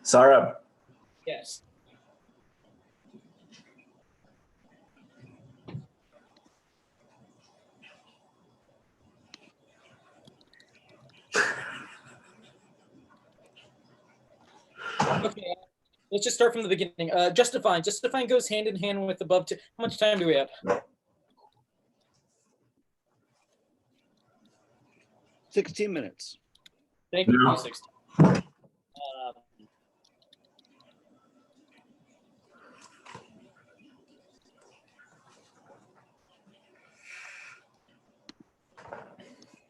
Sarab. Yes. Okay, let's just start from the beginning. Justifying. Justifying goes hand in hand with above. How much time do we have? 16 minutes. Thank you, No. 16.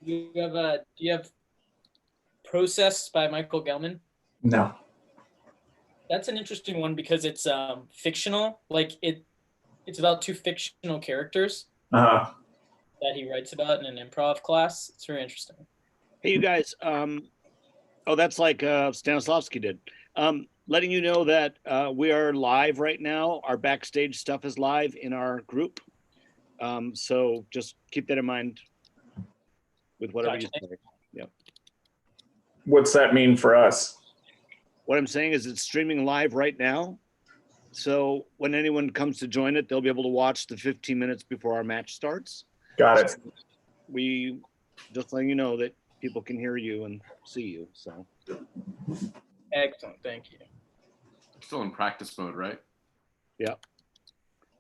Do you have Process by Michael Gelman? No. That's an interesting one because it's fictional. Like it's about two fictional characters Uh, that he writes about in an improv class. It's very interesting. Hey, you guys. Oh, that's like Stanislavski did. Letting you know that we are live right now. Our backstage stuff is live in our group. So just keep that in mind with whatever Gotcha. you say. Yeah. what's that mean for us? What I'm saying is it's streaming live right now. So when anyone comes to join it, they'll be able to watch the 15 minutes before our match starts. Got it. We just letting you know that people can hear you and see you. So Excellent. Thank you. Still in practice mode, right? yeah.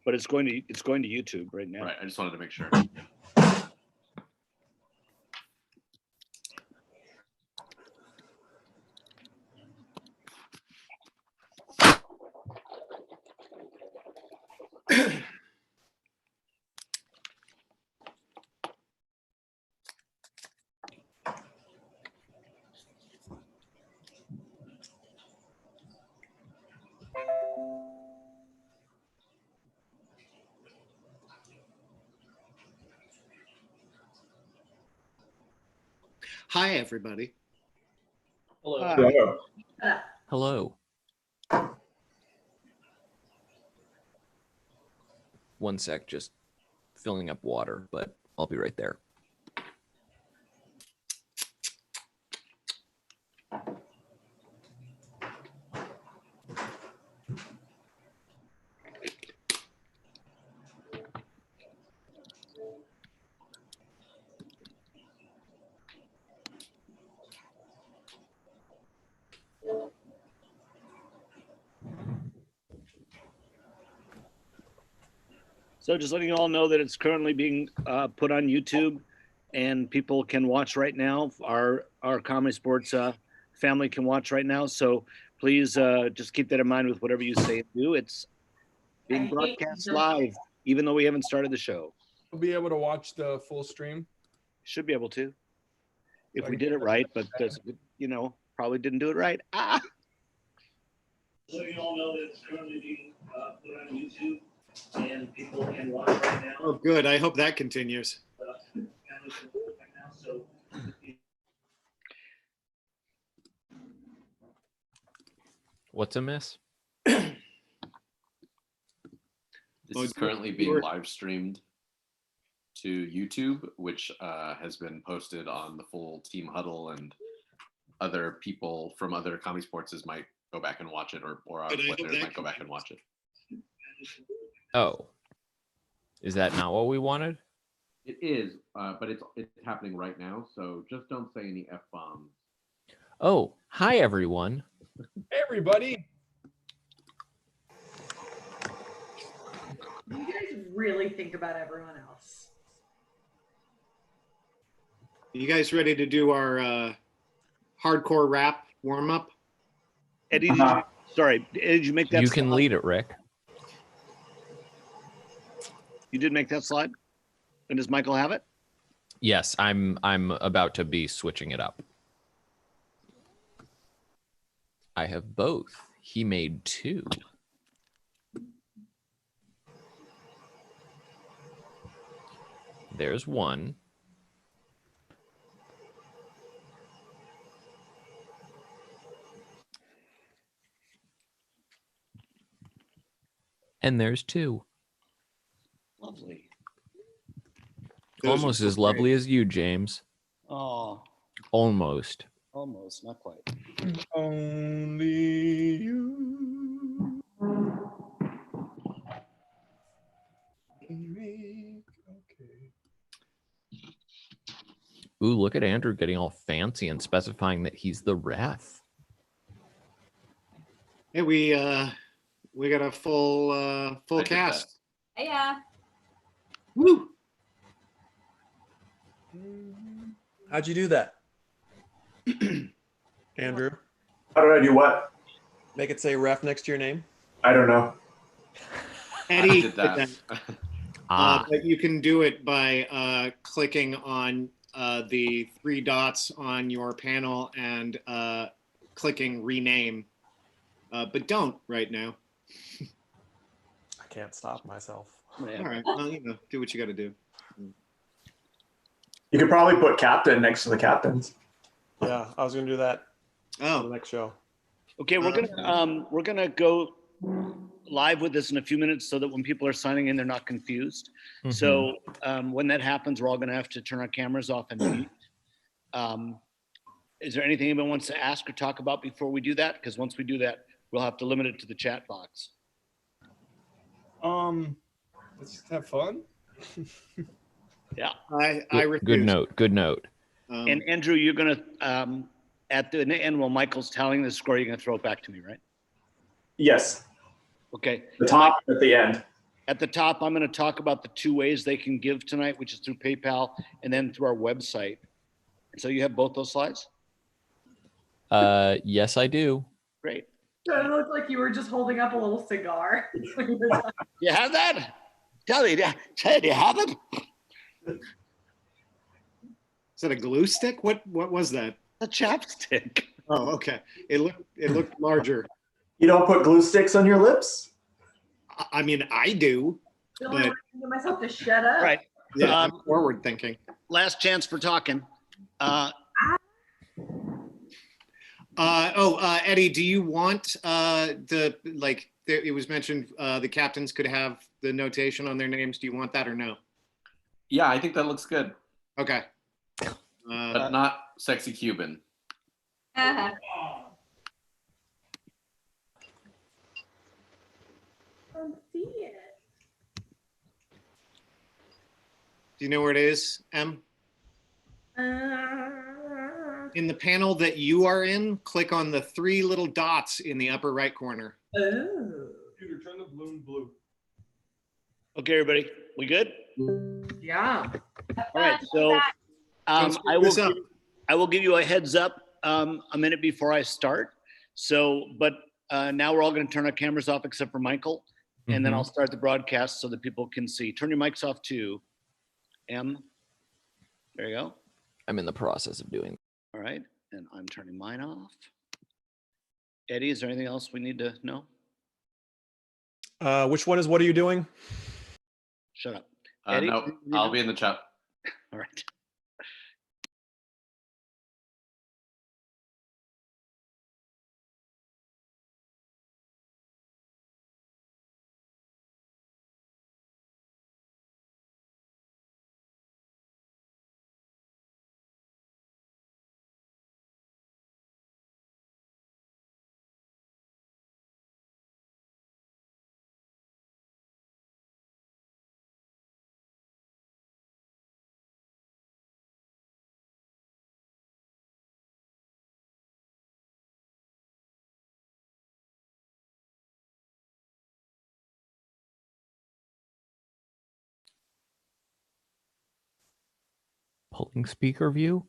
But it's going to YouTube right now. Right. I just wanted to make sure. Hi, everybody. Hello. Hi. Hello. Hello. One sec, just filling up water, but I'll be right there. So just letting you all know that it's currently being put on YouTube and people can watch right now. Our ComedySportz family can watch right now. So please just keep that in mind with whatever you say and do. It's being broadcast live, even though we haven't started the show. We'll be able to watch the full stream. Should be able to, if we did it right, but probably didn't do it right. Ah. So you all know that it's currently being put on YouTube and people can watch right now. Oh, good. I hope that continues. What's amiss? This is currently being live streamed to YouTube, which has been posted on the full Team Huddle, and other people from other ComedySportz might go back and watch it, or our players might go back and watch it. Oh. Is that not what we wanted? It is, but it's happening right now, so just don't say any F-bombs. Oh, hi, everyone. Hey, everybody. You guys really think about everyone else. You guys ready to do our hardcore rap warm-up? Eddie, did you make that You can slide? lead it, Rick. You did make that slide? And does Michael have it? Yes, I'm about to be switching it up. I have both. He made 2. There's 1. And there's 2. Lovely. Almost as lovely as you, James. Oh. Almost. Almost, not quite. Only you. Okay. Ooh, look at Andrew getting all fancy and specifying that he's the ref. Hey, we got a full I did cast. Yeah. Woo! How'd you do that? Andrew, How did I do what? make it say ref next to your name. I don't know. Eddie I did that. but you can do it by clicking on the three dots on your panel and clicking rename. But don't right now. I can't stop myself. All right. Well, do what you got to do. You could probably put captain next to the captains. Yeah, I was gonna do that for the Oh, next show. Okay, we're gonna go live with this in a few minutes so that when people are signing in, they're not confused. So when that happens, we're all gonna have to turn our cameras off and mute. Is there anything anyone wants to ask or talk about before we do that? Because once we do that, we'll have to limit it to the chat box. Let's just have fun. Yeah. I refuse. Good note. Good note. And Andrew, you're gonna at the end while Michael's telling the score, you're gonna throw it back to me, right? Yes. Okay. The top at the end. At the top, I'm going to talk about the two ways they can give tonight, which is through PayPal and then through our website. So you have both those slides? Yes, I do. Great. It looked like you were just holding up a little cigar. You have that? Tell me, Ted, you have it? Is that a glue stick? What was that? A chapstick. Oh, okay. It looked larger. You don't put glue sticks on your lips? I mean, I do. Feel like I can get myself to shut up. All right. Yeah, I'm forward thinking. Last chance for talking. Eddie, do you want it was mentioned the captains could have the notation on their names. Do you want that or no? Yeah, I think that looks good. Okay. But not sexy Cuban. Uh-huh. I don't see it. Do you know where it is, Em? In the panel that you are in, click on the three little dots in the upper right corner. Oh. Computer, turn the balloon blue. Okay, everybody, we good? Yeah. All right, so I will give you a heads up a minute before I start. So, but now we're all going to turn our cameras off except for Michael, and then I'll start the broadcast so that people can see. Turn your mics off too. M, there you go. I'm in the process of doing. All right, and I'm turning mine off. Eddie, is there anything else we need to know? Which one is what are you doing? Shut up. Eddie, No, I'll be in the chat. all right. Pulling speaker view.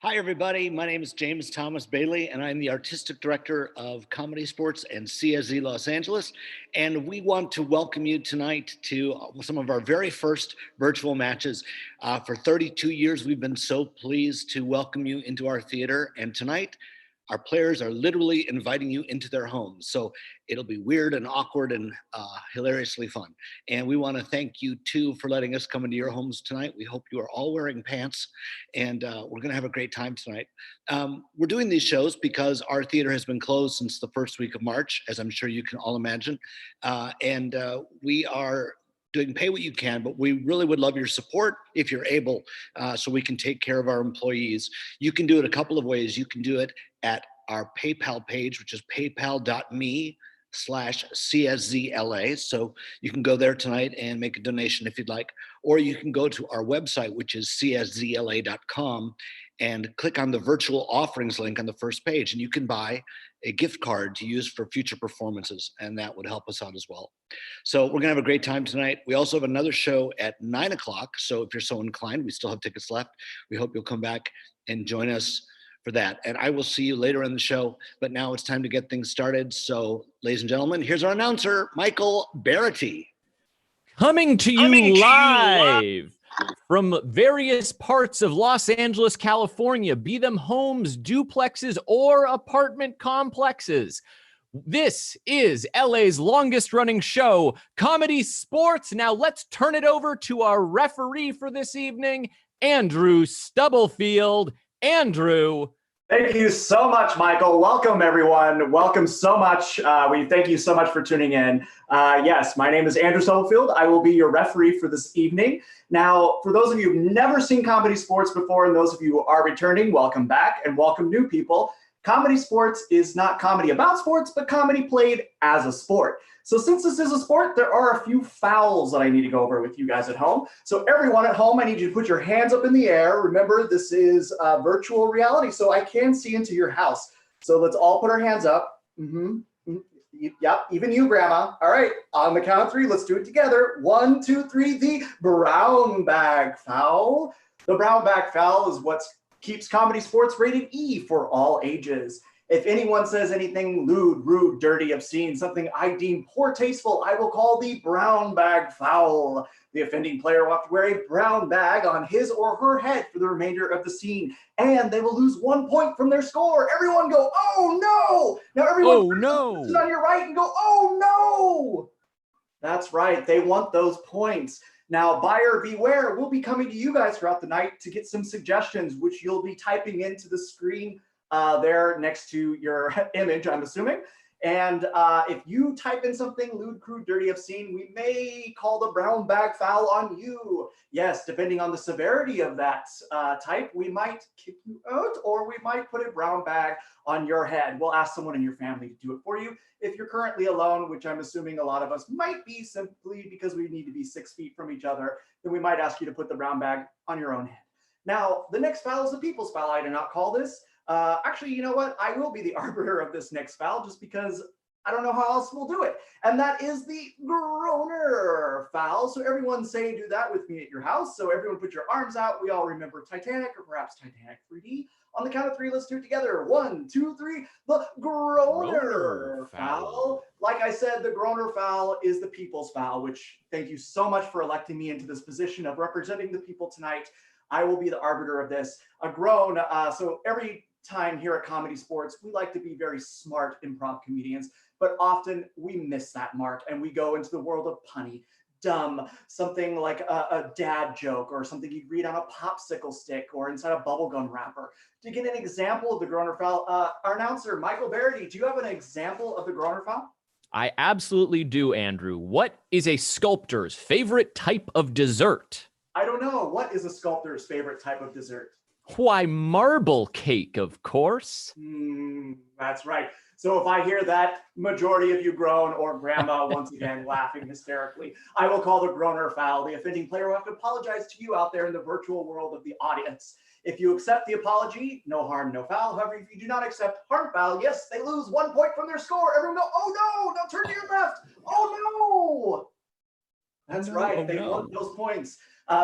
Hi, everybody. My name is James Thomas Bailey, and I'm the Artistic Director of ComedySportz and CSZ Los Angeles. And we want to welcome you tonight to some of our very first virtual matches. For 32 years, we've been so pleased to welcome you into our theater. And tonight, our players are literally inviting you into their homes. So it'll be weird and awkward and hilariously fun. And we want to thank you too for letting us come into your homes tonight. We hope you are all wearing pants, and we're going to have a great time tonight. We're doing these shows because our theater has been closed since the first week of March, as I'm sure you can all imagine. We are doing pay what you can, but we really would love your support if you're able, so we can take care of our employees. You can do it a couple of ways. You can do it at our PayPal page, which is paypal.me/CSZLA. So you can go there tonight and make a donation if you'd like, or you can go to our website, which is CSZLA.com, and click on the virtual offerings link on the first page, and you can buy a gift card to use for future performances, and that would help us out as well. So we're gonna have a great time tonight. We also have another show at 9 o'clock. So if you're so inclined, we still have tickets left. We hope you'll come back and join us for that. And I will see you later in the show, but now it's time to get things started. So ladies and gentlemen, here's our announcer, Michael Barrity. Coming to you live from various parts of Los Angeles, California, be them homes, duplexes, or apartment complexes. This is LA's longest running show, ComedySportz. Now let's turn it over to our referee for this evening, Andrew Stubblefield. Andrew. Thank you so much, Michael. Welcome, everyone. Welcome so much. We thank you so much for tuning in. Yes, my name is Andrew Stubblefield. I will be your referee for this evening. Now, for those of you who've never seen ComedySportz before, and those of you who are returning, welcome back, and welcome new people. ComedySportz is not comedy about sports, but comedy played as a sport. So since this is a sport, there are a few fouls that I need to go over with you guys at home. So everyone at home, I need you to put your hands up in the air. Remember, this is virtual reality, so I can see into your house. So let's all put our hands up. Yep, even you, Grandma. All right, on the count of three, let's do it together. 1, 2, 3, the brown bag foul. The brown bag foul is what keeps ComedySportz rated E for all ages. If anyone says anything lewd, rude, dirty, obscene, something I deem poor tasteful, I will call the brown bag foul. The offending player will have to wear a brown bag on his or her head for the remainder of the scene, and they will lose 1 point from their score. Everyone go, oh no! Now everyone sit on your right and go, oh no! That's right, they want those points. Now, buyer beware, we'll be coming to you guys throughout the night to get some suggestions, which you'll be typing into the screen there next to your image, I'm assuming. And if you type in something lewd, crude, dirty, obscene, we may call the brown bag foul on you. Yes, depending on the severity of that type, we might kick you out, or we might put a brown bag on your head. We'll ask someone in your family to do it for you. If you're currently alone, which I'm assuming a lot of us might be simply because we need to be 6 feet from each other, then we might ask you to put the brown bag on your own head. Now, the next foul is the people's foul. I do not call this. Actually, you know what? I will be the arbiter of this next foul just because I don't know how else we'll do it. And that is the groaner foul. So everyone say, do that with me at your house. So everyone put your arms out. We all remember Titanic, or perhaps Titanic 3D. On the count of three, let's do it together. 1, 2, 3, the groaner foul. Like I said, the groaner foul is the people's foul, which thank you so much for electing me into this position of representing the people tonight. I will be the arbiter of this. A groan, so every time here at ComedySportz, we like to be very smart improv comedians, but often we miss that mark and we go into the world of punny, dumb, something like a dad joke or something you'd read on a popsicle stick or inside a bubblegum wrapper. To get an example of the groaner foul, our announcer, Michael Barrity, do you have an example of the groaner foul? I absolutely do, Andrew. What is a sculptor's favorite type of dessert? I don't know. What is a sculptor's favorite type of dessert? Why, marble cake, of course. That's right. So if I hear that, majority of you groan, or grandma once again laughing hysterically, I will call the groaner foul. The offending player will have to apologize to you out there in the virtual world of the audience. If you accept the apology, no harm, no foul. However, if you do not accept harm foul, yes, they lose 1 point from their score. Everyone go, oh no, now turn to your left. Oh no. That's right. They want those points.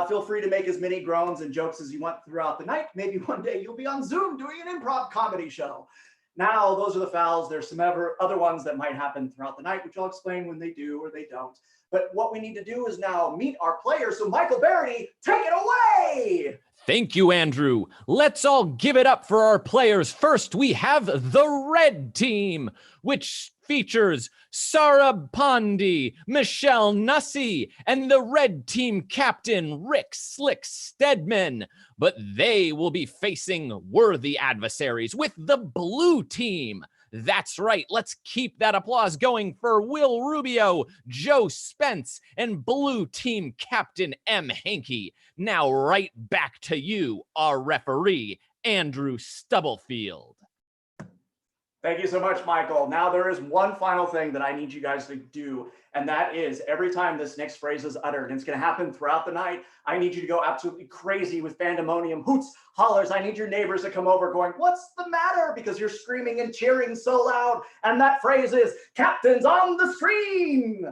Feel free to make as many groans and jokes as you want throughout the night. Maybe one day you'll be on Zoom doing an improv comedy show. Now, those are the fouls. There's some other ones that might happen throughout the night, which I'll explain when they do or they don't. But what we need to do is now meet our players. So Michael Barrity, take it away. Thank you, Andrew. Let's all give it up for our players. First, we have the red team, which features Sarah Pondy, Michelle Nussey, and the red team captain, Rick Slick Stedman. But they will be facing worthy adversaries with the blue team. That's right. Let's keep that applause going for Will Rubio, Joe Spence, and blue team captain M. Hankey. Now right back to you, our referee, Andrew Stubblefield. Thank you so much, Michael. Now there is one final thing that I need you guys to do, and that is every time this next phrase is uttered, and it's going to happen throughout the night, I need you to go absolutely crazy with pandemonium, hoots, hollers. I need your neighbors to come over going, "What's the matter?" Because you're screaming and cheering so loud. And that phrase is, "Captain's on the screen."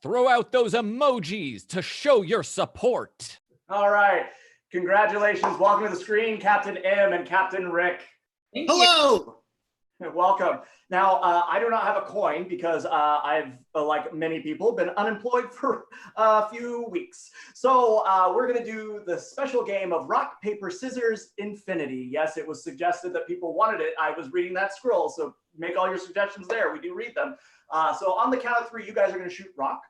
Throw out those emojis to show your support. All right. Congratulations. Welcome to the screen, Captain M and Captain Rick. Hello. Welcome. Now, I do not have a coin because I've, like many people, been unemployed for a few weeks. So we're going to do the special game of rock, paper, scissors, infinity. Yes, it was suggested that people wanted it. I was reading that scroll, so make all your suggestions there. We do read them. So on the count of 3, you guys are going to shoot rock,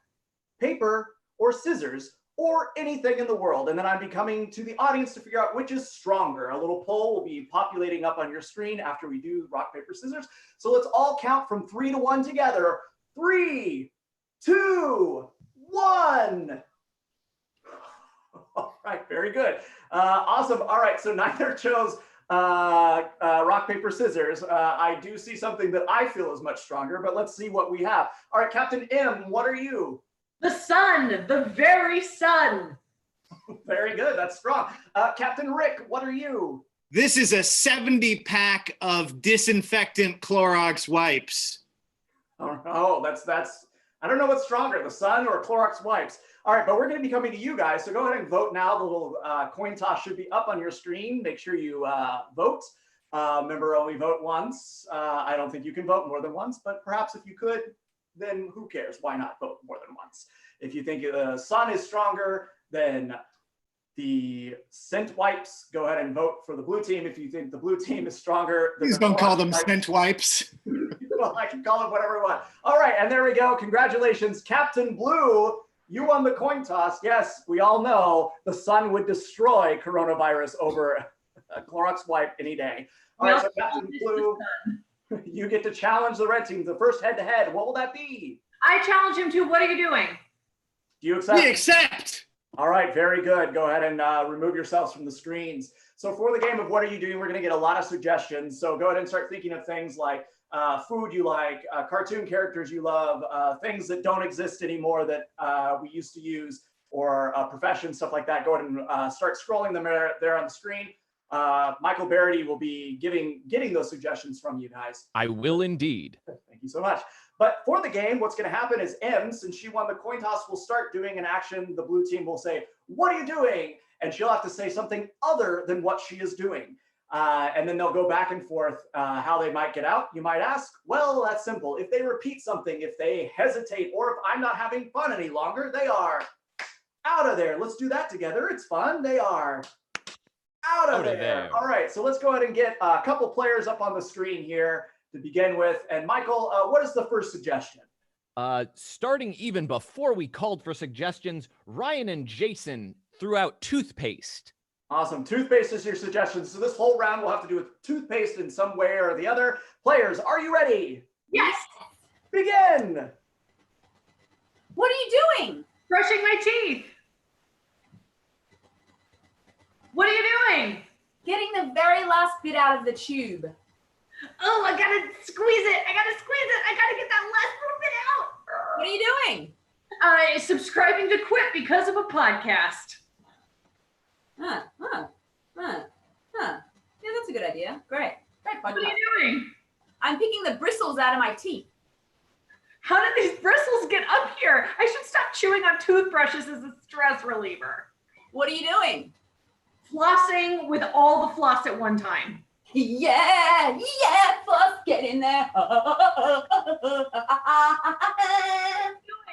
paper, or scissors, or anything in the world. And then I'm coming to the audience to figure out which is stronger. A little poll will be populating up on your screen after we do rock, paper, scissors. So let's all count from 3 to 1 together. 3, 2, 1. All right, very good. Awesome. All right, so neither chose rock, paper, scissors. I do see something that I feel is much stronger, but let's see what we have. All right, Captain M, what are you? The sun, the very sun. Very good. That's strong. Captain Rick, what are you? This is a 70-pack of disinfectant Clorox wipes. Oh, that's. I don't know what's stronger, the sun or Clorox wipes. All right, but we're going to be coming to you guys. So go ahead and vote now. The little coin toss should be up on your screen. Make sure you vote. Remember, only vote once. I don't think you can vote more than once, but perhaps if you could, then who cares? Why not vote more than once? If you think the sun is stronger than the scent wipes, go ahead and vote for the blue team. If you think the blue team is stronger, Please don't call them scent wipes. Well, I can call it whatever I want. All right, and there we go. Congratulations, Captain Blue. You won the coin toss. Yes, we all know the sun would destroy coronavirus over a Clorox wipe any day. All right, so Captain Blue, you get to challenge the red team. The first head-to-head. What will that be? I challenge him to, what are you doing? Do you accept? We accept. All right, very good. Go ahead and remove yourselves from the screens. So for the game of what are you doing, we're going to get a lot of suggestions. So go ahead and start thinking of things like food you like, cartoon characters you love, things that don't exist anymore that we used to use, or professions, stuff like that. Go ahead and start scrolling them there on the screen. Michael Barrity will be getting those suggestions from you guys. I will indeed. Thank you so much. But for the game, what's going to happen is M, since she won the coin toss, will start doing an action. The blue team will say, "What are you doing?" And she'll have to say something other than what she is doing. And then they'll go back and forth how they might get out. You might ask, well, that's simple. If they repeat something, if they hesitate, or if I'm not having fun any longer, they are out of there. Let's do that together. It's fun. They are out of there. All right, so let's go ahead and get a couple players up on the screen here to begin with. And Michael, what is the first suggestion? Starting even before we called for suggestions, Ryan and Jason threw out toothpaste. Awesome. Toothpaste is your suggestion. So this whole round will have to do with toothpaste in some way or the other. Players, are you ready? Yes. Begin. What are you doing? Brushing my teeth. What are you doing? Getting the very last bit out of the tube. Oh, I gotta squeeze it. I gotta get that last little bit out. What are you doing? Subscribing to Quit because of a podcast. Yeah, that's a good idea. Great podcast. What are you doing? I'm picking the bristles out of my teeth. How did these bristles get up here? I should stop chewing on toothbrushes as a stress reliever. What are you doing? Flossing with all the floss at one time. Yeah, floss, get in there.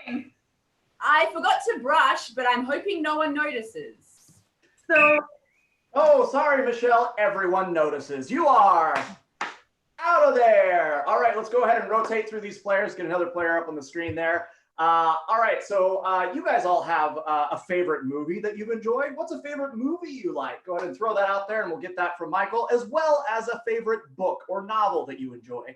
Doing. I forgot to brush, but I'm hoping no one notices. So, Oh, sorry, Michelle. Everyone notices. You are out of there. All right, let's go ahead and rotate through these players. Get another player up on the screen there. All right, so you guys all have a favorite movie that you've enjoyed. What's a favorite movie you like? Go ahead and throw that out there, and we'll get that from Michael, as well as a favorite book or novel that you enjoy.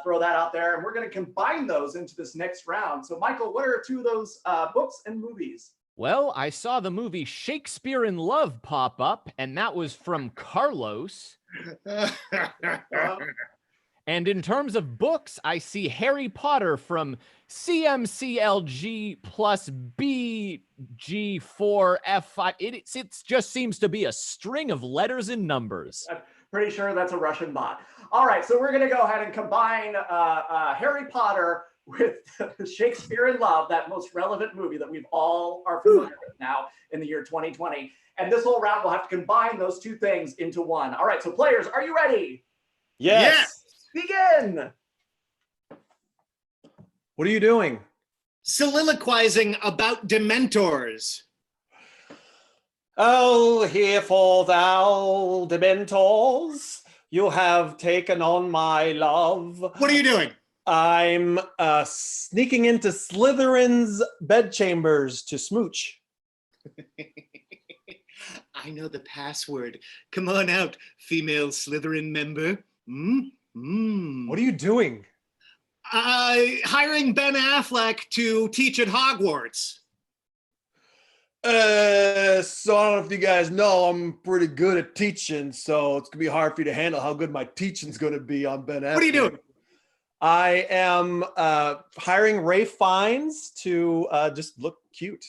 Throw that out there, and we're going to combine those into this next round. So, Michael, what are two of those books and movies? Well, I saw the movie Shakespeare in Love pop up, and that was from Carlos. And in terms of books, I see Harry Potter from CMCLG plus BG4F5. It just seems to be a string of letters and numbers. I'm pretty sure that's a Russian bot. All right, so we're going to go ahead and combine Harry Potter with Shakespeare in Love, that most relevant movie that we've all are familiar with now in the year 2020. And this whole round, we'll have to combine those two things into one. All right, so players, are you ready? Yes. Begin. What are you doing? Soliloquizing about Dementors. Oh, here for thou, Dementors. You have taken on my love. What are you doing? I'm sneaking into Slytherin's bedchambers to smooch. I know the password. Come on out, female Slytherin member. What are you doing? Hiring Ben Affleck to teach at Hogwarts. So I don't know if you guys know, I'm pretty good at teaching, so it's gonna be hard for you to handle how good my teaching's gonna be on Ben Affleck. What are you doing? I am hiring Ray Fiennes to just look cute.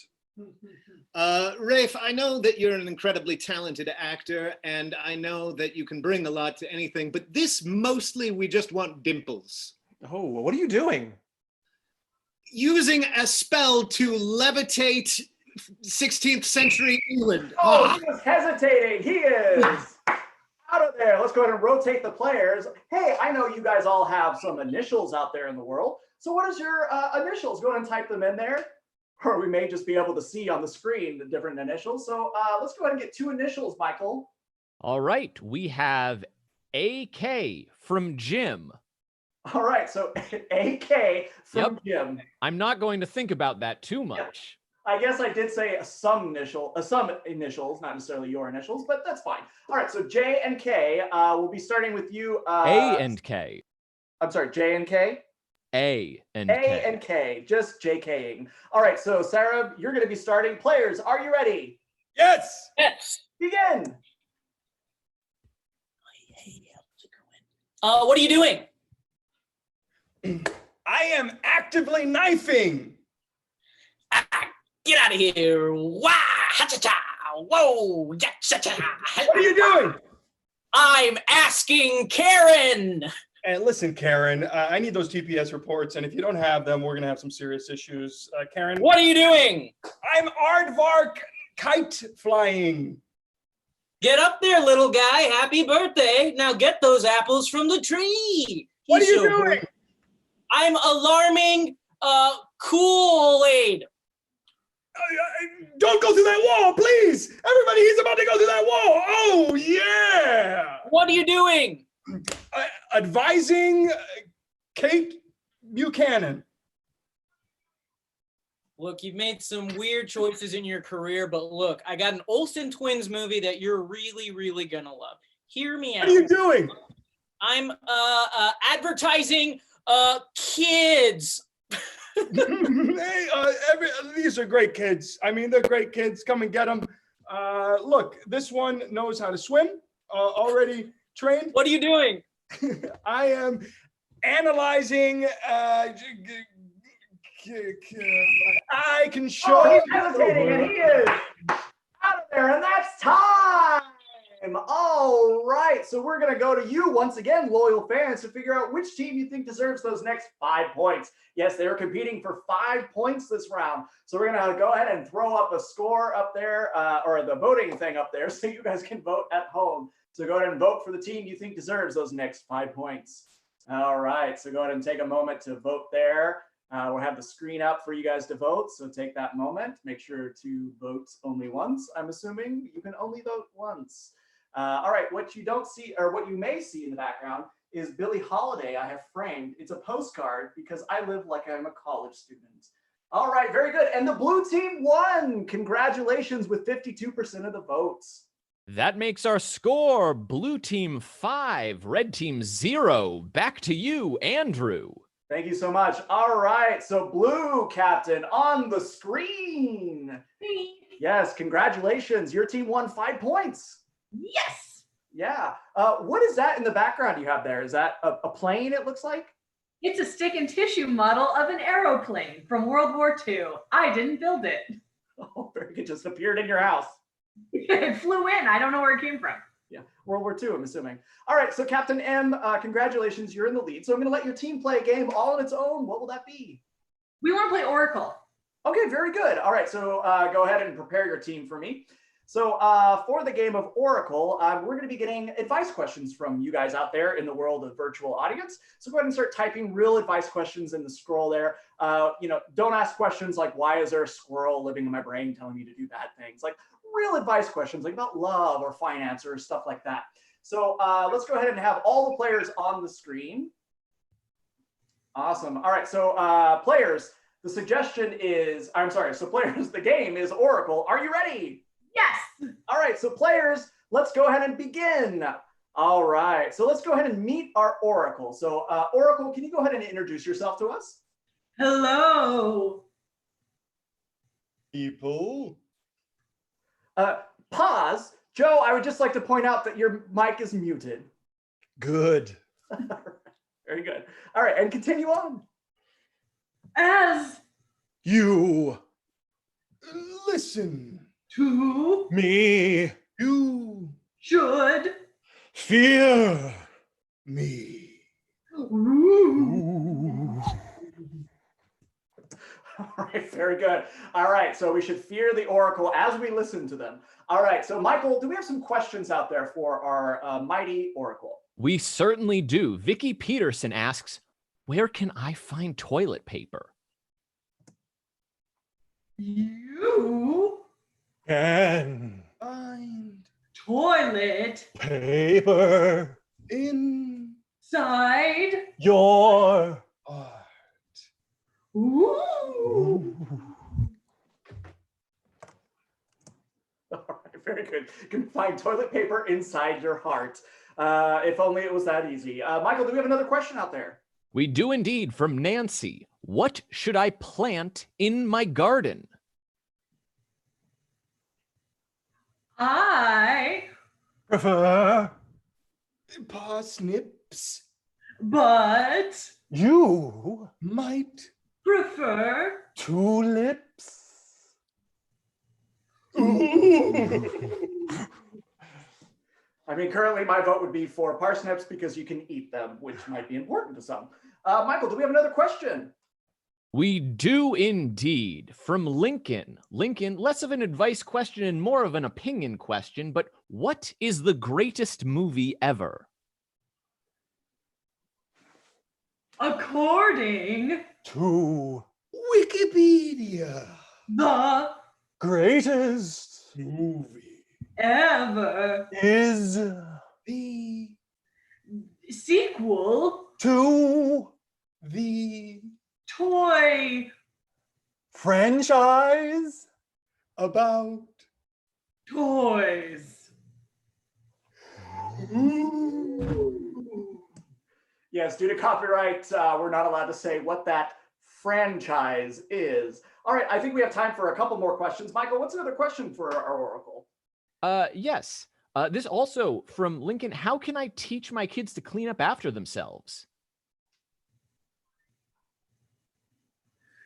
Rafe, I know that you're an incredibly talented actor, and I know that you can bring a lot to anything, but this mostly we just want dimples. Oh, what are you doing? Using a spell to levitate 16th century England. Oh, he was hesitating. He is out of there. Let's go ahead and rotate the players. Hey, I know you guys all have some initials out there in the world. So what is your initials? Go ahead and type them in there. Or we may just be able to see on the screen the different initials. So let's go ahead and get two initials, Michael. All right, we have AK from Jim. All right, so AK from Jim. I'm not going to think about that too much. I guess I did say some initials, not necessarily your initials, but that's fine. All right, so J and K, we'll be starting with you. A and K. I'm sorry, J and K? A and A K. and K, just JKing. All right, so Sarah, you're going to be starting. Players, are you ready? Yes. Yes. Begin. What are you doing? I am actively knifing. Get out of here. Wah! Ha-cha-cha! Whoa! Ya-cha-cha! What are you doing? I'm asking Karen. And listen, Karen, I need those TPS reports, and if you don't have them, we're going to have some serious issues. Karen. What are you doing? I'm aardvark kite flying. Get up there, little guy. Happy birthday. Now get those apples from the tree. What are He's you so doing? good. I'm alarming Kool-Aid. Don't go through that wall, please. Everybody, he's about to go through that wall. Oh, yeah. What are you doing? Advising Kate Buchanan. Look, you've made some weird choices in your career, but look, I got an Olsen Twins movie that you're really, really gonna love. Hear me out. What are you doing? I'm advertising kids. Hey, these are great kids. I mean, they're great kids. Come and get them. Look, this one knows how to swim, already trained. What are you doing? I am analyzing. I can show. Oh, he's hesitating, and he is out of there, and that's time. All right, so we're going to go to you once again, loyal fans, to figure out which team you think deserves those next 5 points. Yes, they're competing for 5 points this round. So we're going to go ahead and throw up a score up there, or the voting thing up there, so you guys can vote at home. So go ahead and vote for the team you think deserves those next 5 points. All right, so go ahead and take a moment to vote there. We'll have the screen up for you guys to vote, so take that moment. Make sure to vote only once. I'm assuming you can only vote once. All right, what you don't see, or what you may see in the background, is Billie Holiday I have framed. It's a postcard because I live like I'm a college student. All right, very good. And the blue team won. Congratulations with 52% of the votes. That makes our score blue team 5, red team 0. Back to you, Andrew. Thank you so much. All right, so blue captain on the screen. Yes, congratulations. Your team won 5 points. Yes. Yeah. What is that in the background you have there? Is that a plane, it looks like? It's a stick and tissue model of an aeroplane from World War II. I didn't build it. Oh, very good. Just appeared in your house. It flew in. I don't know where it came from. Yeah, World War II, I'm assuming. All right, so Captain M, congratulations, you're in the lead. So I'm going to let your team play a game all on its own. What will that be? We want to play Oracle. Okay, very good. All right, so go ahead and prepare your team for me. So for the game of Oracle, we're going to be getting advice questions from you guys out there in the world of virtual audience. So go ahead and start typing real advice questions in the scroll there. Don't ask questions like, why is there a squirrel living in my brain telling me to do bad things? Like real advice questions like about love or finance or stuff like that. So let's go ahead and have all the players on the screen. Awesome. All right, so players, the suggestion is, so players, the game is Oracle. Are you ready? Yes. All right, so players, let's go ahead and begin. All right, so let's go ahead and meet our Oracle. So Oracle, can you go ahead and introduce yourself to us? Hello. People. Pause. Joe, I would just like to point out that your mic is muted. Good. Very good. All right, and continue on. As You. Listen. to Me. You. should Fear. Me. Ooh. All right, very good. All right, so we should fear the Oracle as we listen to them. All right, so Michael, do we have some questions out there for our mighty Oracle? We certainly do. Vicky Peterson asks, where can I find toilet paper? You Can. Find toilet Paper. inside Your. art. Ooh. All right, very good. You can find toilet paper inside your heart. If only it was that easy. Michael, do we have another question out there? We do indeed, from Nancy. What should I plant in my garden? I Prefer. Parsnips but You. might prefer Tulips. I mean, currently my vote would be for parsnips because you can eat them, which might be important to some. Michael, do we have another question? We do indeed. From Lincoln. Lincoln, less of an advice question and more of an opinion question, but what is the greatest movie ever? according To. Wikipedia. the Greatest. Movie. ever Is. The sequel To. the toy Franchise. about toys. Yes, due to copyright, we're not allowed to say what that franchise is. All right, I think we have time for a couple more questions. Michael, what's another question for our Oracle? Yes. This also from Lincoln. How can I teach my kids to clean up after themselves?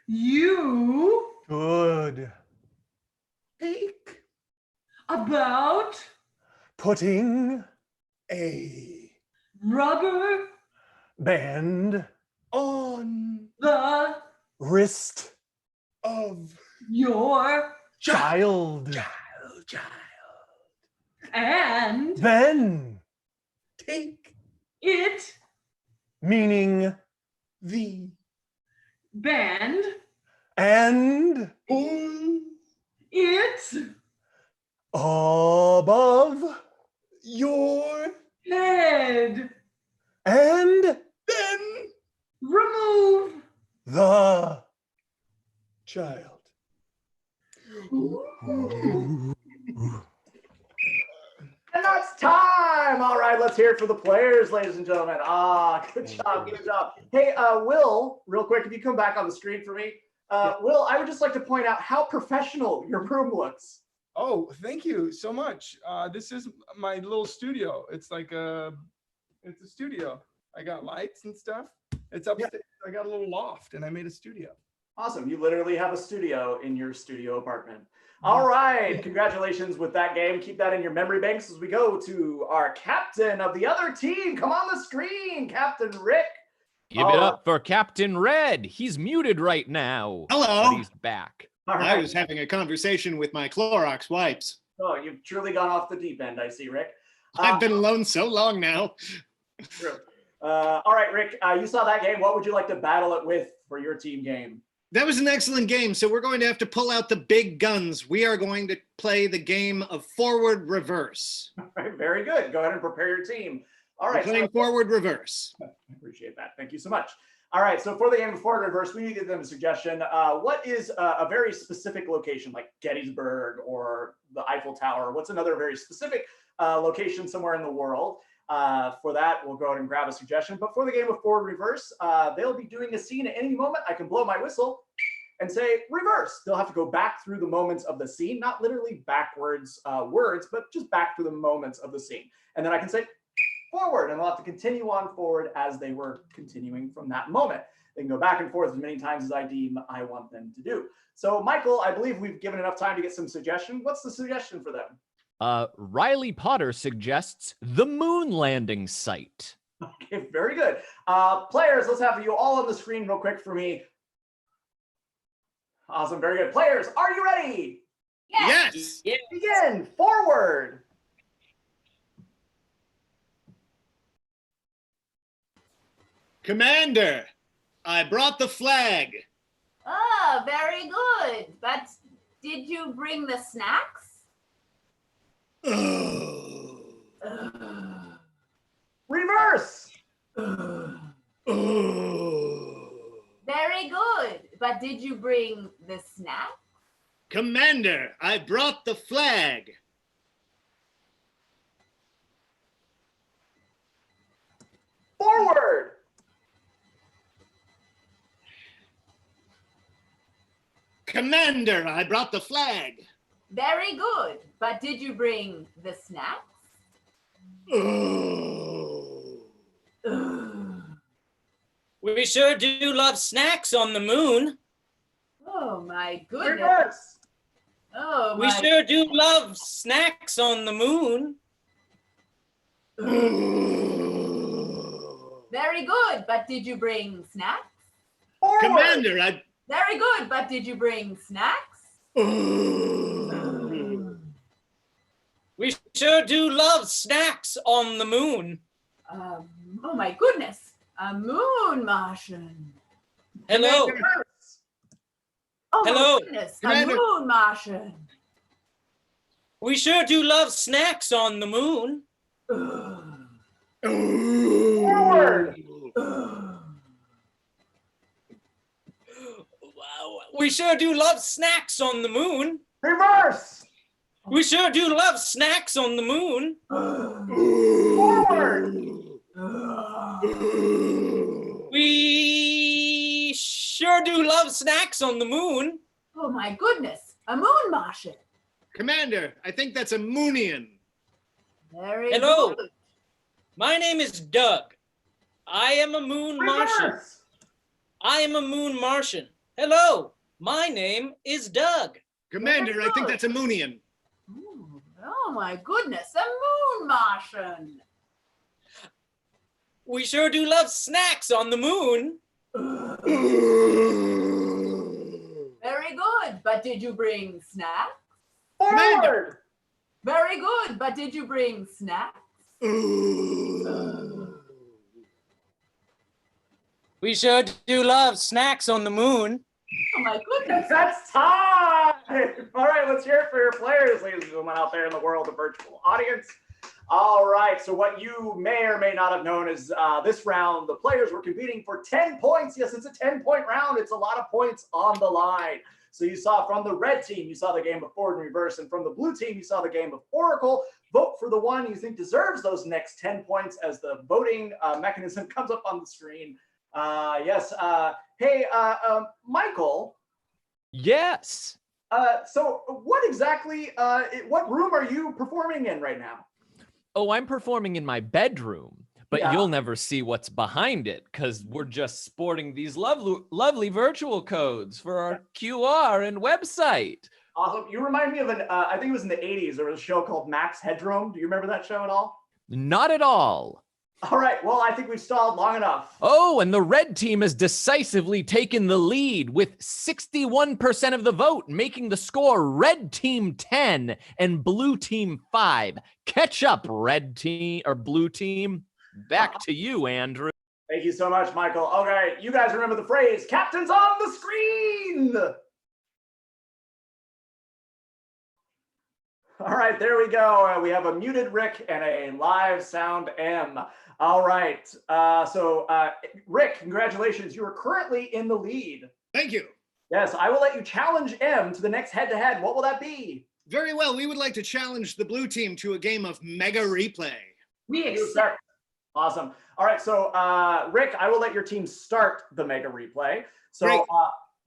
You Good. take about putting A Rubber band on the wrist of your child. and Then take it meaning the band and pull it above your head. and then Remove the child. And that's time. All right, let's hear it for the players, ladies and gentlemen. Good job, good job. Hey, Will, real quick, if you come back on the screen for me. Will, I would just like to point out how professional your room looks. Oh, thank you so much. This is my little studio. It's like it's a studio. I got lights and stuff. It's upstairs. I got a little loft and I made a studio. Awesome. You literally have a studio in your studio apartment. All right. Congratulations with that game. Keep that in your memory banks as we go to our captain of the other team. Come on the screen, Captain Rick. Give it up for Captain Red. He's muted right now. Hello. But he's back. All I right. was having a conversation with my Clorox wipes. Oh, you've truly gone off the deep end, I see, Rick. I've been alone so long now. True. All right, Rick, you saw that game. What would you like to battle it with for your team game? That was an excellent game. So we're going to have to pull out the big guns. We are going to play the game of forward reverse. All right, very good. Go ahead and prepare your team. All right. We're playing forward reverse. I appreciate that. Thank you so much. All right, so for the game of forward reverse, we need to give them a suggestion. What is a very specific location, like Gettysburg or the Eiffel Tower? What's another very specific location somewhere in the world? For that, we'll go ahead and grab a suggestion. But for the game of forward reverse, they'll be doing a scene at any moment. I can blow my whistle and say reverse. They'll have to go back through the moments of the scene, not literally backwards words, but just back through the moments of the scene. And then I can say forward, and they'll have to continue on forward as they were continuing from that moment. They can go back and forth as many times as I deem I want them to do. So, Michael, I believe we've given enough time to get some suggestion. What's the suggestion for them? Riley Potter suggests the moon landing site. Okay, very good. Players, let's have you all on the screen real quick for me. Awesome, very good. Players, are you ready? Yes. Yeah. Begin, forward. Commander, I brought the flag. Oh, very good. But did you bring the snacks? Reverse. Very good. But did you bring the snacks? Commander, I brought the flag. Forward. Commander, I brought the flag. Very good. But did you bring the snacks? We sure do love snacks on the moon. Oh my goodness. Reverse. Oh We my. sure do love snacks on the moon. Very good. But did you bring snacks? Forward. Commander, I... Very good. But did you bring snacks? We sure do love snacks on the moon. Oh my goodness. A moon Martian. Hello. Reverse. Oh Hello. my goodness. Commander. A moon Martian. We sure do love snacks on the moon. Forward. We sure do love snacks on the moon. Reverse. We sure do love snacks on the moon. Forward. We sure do love snacks on the moon. Oh my goodness. A moon Martian. Commander, I think that's a Moonian. Very Hello. good. My name is Doug. I am a moon Martian. Reverse. I am a moon Martian. Hello. My name is Doug. Commander, I think that's a Moonian. Ooh, Oh my goodness, a moon Martian. We sure do love snacks on the moon. Very good, but did you bring snacks? Forward! Very good, but did you bring snacks? We sure do love snacks on the moon. Oh my goodness. That's time! All right, let's hear it for your players, ladies and gentlemen, out there in the world of virtual audience. All right, so what you may or may not have known is this round, the players were competing for 10 points. Yes, it's a 10-point round. It's a lot of points on the line. So you saw from the red team, you saw the game of forward and reverse, and from the blue team, you saw the game of Oracle. Vote for the one you think deserves those next 10 points as the voting mechanism comes up on the screen. Yes. Hey, Michael. Yes. So what exactly, what room are you performing in right now? Oh, I'm performing in my bedroom, but Yeah. you'll never see what's behind it because we're just sporting these lovely virtual codes for our QR and website. Awesome. You remind me of I think it was in the 80s. There was a show called Max Headroom. Do you remember that show at all? Not at all. All right. Well, I think we've stalled long enough. Oh, and the red team has decisively taken the lead with 61% of the vote, making the score red team 10 and blue team 5. Catch up, red team or blue team. Back to you, Andrew. Thank you so much, Michael. Okay, you guys remember the phrase, captain's on the screen. All right, there we go. We have a muted Rick and a live sound M. All right. Rick, congratulations. You are currently in the lead. Thank you. Yes, I will let you challenge M to the next head-to-head. What will that be? Very well. We would like to challenge the blue team to a game of Mega Replay. We accept. Awesome. All right, so Rick, I will let your team start the Mega Replay. Great.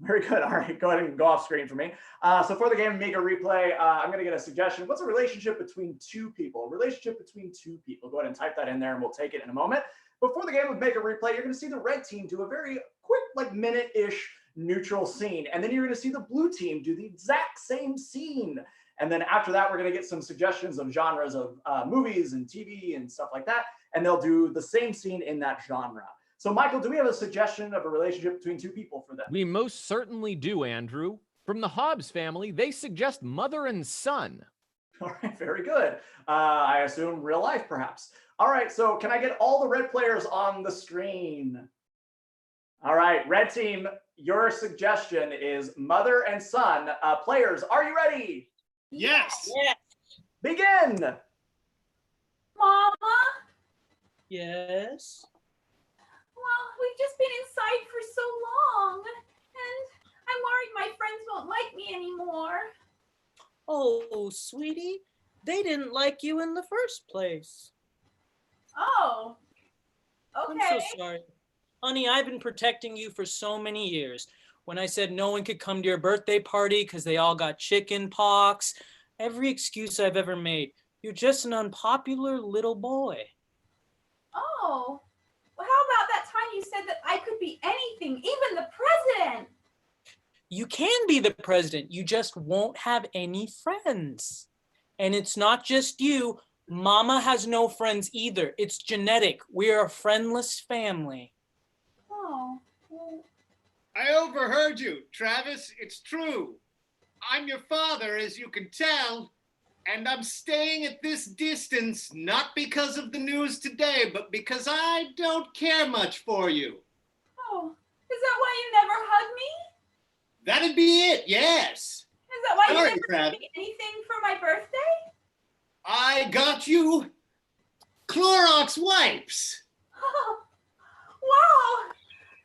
Very good. All right, go ahead and go off screen for me. So for the game Mega Replay, I'm going to get a suggestion. What's a relationship between two people? A relationship between two people. Go ahead and type that in there, and we'll take it in a moment. Before the game of Mega Replay, you're going to see the red team do a very quick, like minute-ish neutral scene, and then you're going to see the blue team do the exact same scene. And then after that, we're going to get some suggestions of genres of movies and TV and stuff like that, and they'll do the same scene in that genre. So, Michael, do we have a suggestion of a relationship between two people for them? We most certainly do, Andrew. From the Hobbs family, they suggest mother and son. All right, very good. I assume real life, perhaps. All right, so can I get all the red players on the screen? All right, red team, your suggestion is mother and son. Players, are you ready? Yes. Yes. Begin. Mama? Yes. Well, we've just been inside for so long, and I'm worried my friends won't like me anymore. Oh, sweetie, they didn't like you in the first place. Oh, I'm okay. so sorry. Honey, I've been protecting you for so many years. When I said no one could come to your birthday party because they all got chicken pox, every excuse I've ever made. You're just an unpopular little boy. Oh, well, how about that time you said that I could be anything, even the president? You can be the president. You just won't have any friends. And it's not just you. Mama has no friends either. It's genetic. We are a friendless family. Oh, well, I overheard you, Travis. It's true. I'm your father, as you can tell, and I'm staying at this distance, not because of the news today, but because I don't care much for you. oh, is that why you never hug me? That'd be it, yes. Is that why Sorry, you never Trav. gave me anything for my birthday? I got you Clorox wipes. Oh, wow.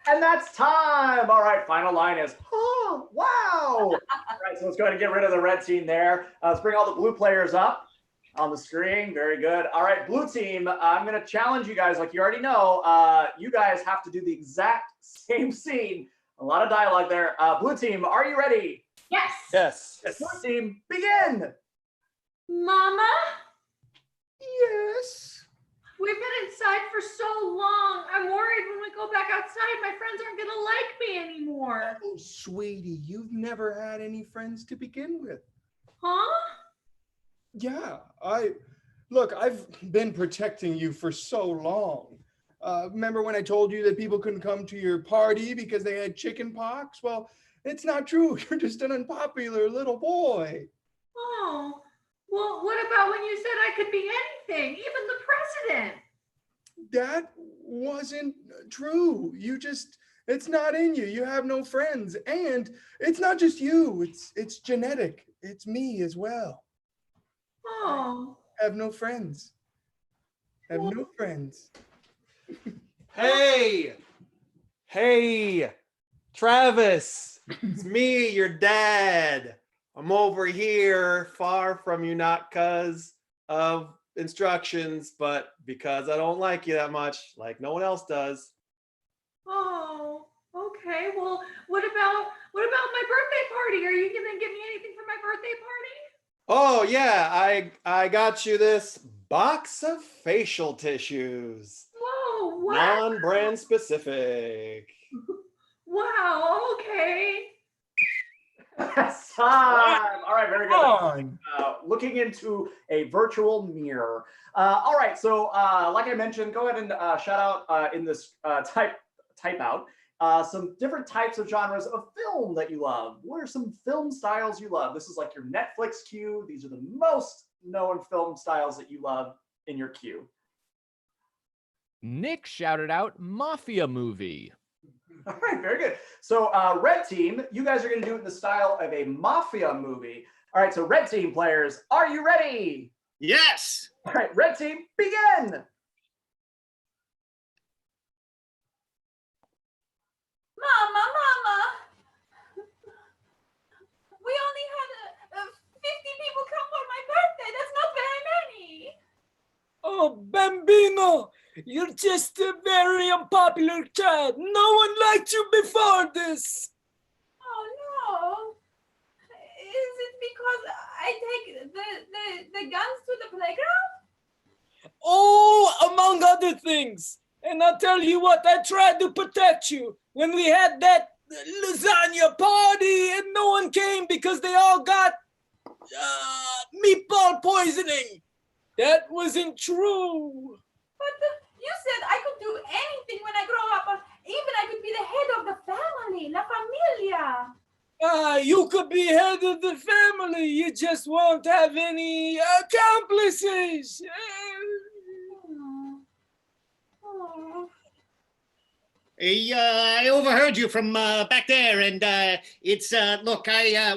And that's time. All right, final line is, oh, wow. All right, so let's go ahead and get rid of the red team there. Let's bring all the blue players up on the screen. Very good. All right, blue team, I'm going to challenge you guys. Like you already know, you guys have to do the exact same scene. A lot of dialogue there. Blue team, are you ready? Yes. Yes. Blue team, begin. Mama, Yes. we've been inside for so long. I'm worried when we go back outside, my friends aren't going to like me anymore. Oh, sweetie, you've never had any friends to begin with. Huh? Yeah, I've been protecting you for so long. Remember when I told you that people couldn't come to your party because they had chicken pox? Well, it's not true. You're just an unpopular little boy. Oh, well, what about when you said I could be anything, even the president? That wasn't true. It's not in you. You have no friends. And it's not just you. It's genetic. It's me as well. Oh. I have no friends. I have no friends. Hey, Travis, it's me, your dad. I'm over here, far from you, not because of instructions, but because I don't like you that much, like no one else does. Oh, okay. Well, what about my birthday party? Are you gonna give me anything for my birthday party? Oh yeah, I got you this box of facial tissues, Whoa, wow. non-brand specific. Wow, okay. That's time. All right, very good. On. Looking into a virtual mirror. All right, so like I mentioned, go ahead and shout out in this type out some different types of genres of film that you love. What are some film styles you love? This is like your Netflix queue. These are the most known film styles that you love in your queue. Nick shouted out Mafia movie. All right, very good. So red team, you guys are going to do it in the style of a mafia movie. All right, so red team players, are you ready? Yes. All right, red team, begin. Mama, we only had 50 people come for my birthday. That's not very many. Oh, Bambino, you're just a very unpopular child. No one liked you before this. Oh no. Is it because I take the guns to the playground? Oh, among other things. And I'll tell you what, I tried to protect you when we had that lasagna party and no one came because they all got meatball poisoning. That wasn't true. But you said I could do anything when I grow up. Even I could be the head of the family, la familia. You could be head of the family. You just won't have any accomplices. Hey, I overheard you from back there, and it's look, I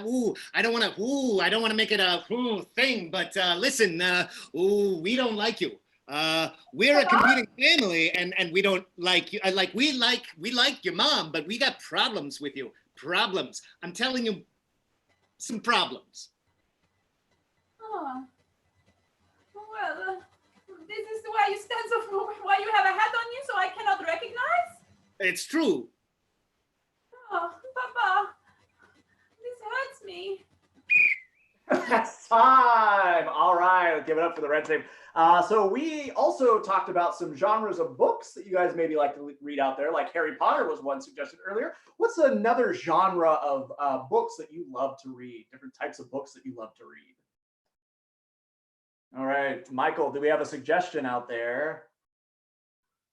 don't want to make it a thing, but listen, we don't like you. We're a competing family, and we don't like you. We like your mom, but we got problems with you. Problems. I'm telling you, some problems. Oh. Well, this is why you stand so. Why you have a hat on you, so I cannot recognize. It's true. Oh, Papa, this hurts me. That's time. All right, let's give it up for the red team. So we also talked about some genres of books that you guys maybe like to read out there, like Harry Potter was one suggested earlier. What's another genre of books that you love to read? Different types of books that you love to read. All right, Michael, do we have a suggestion out there?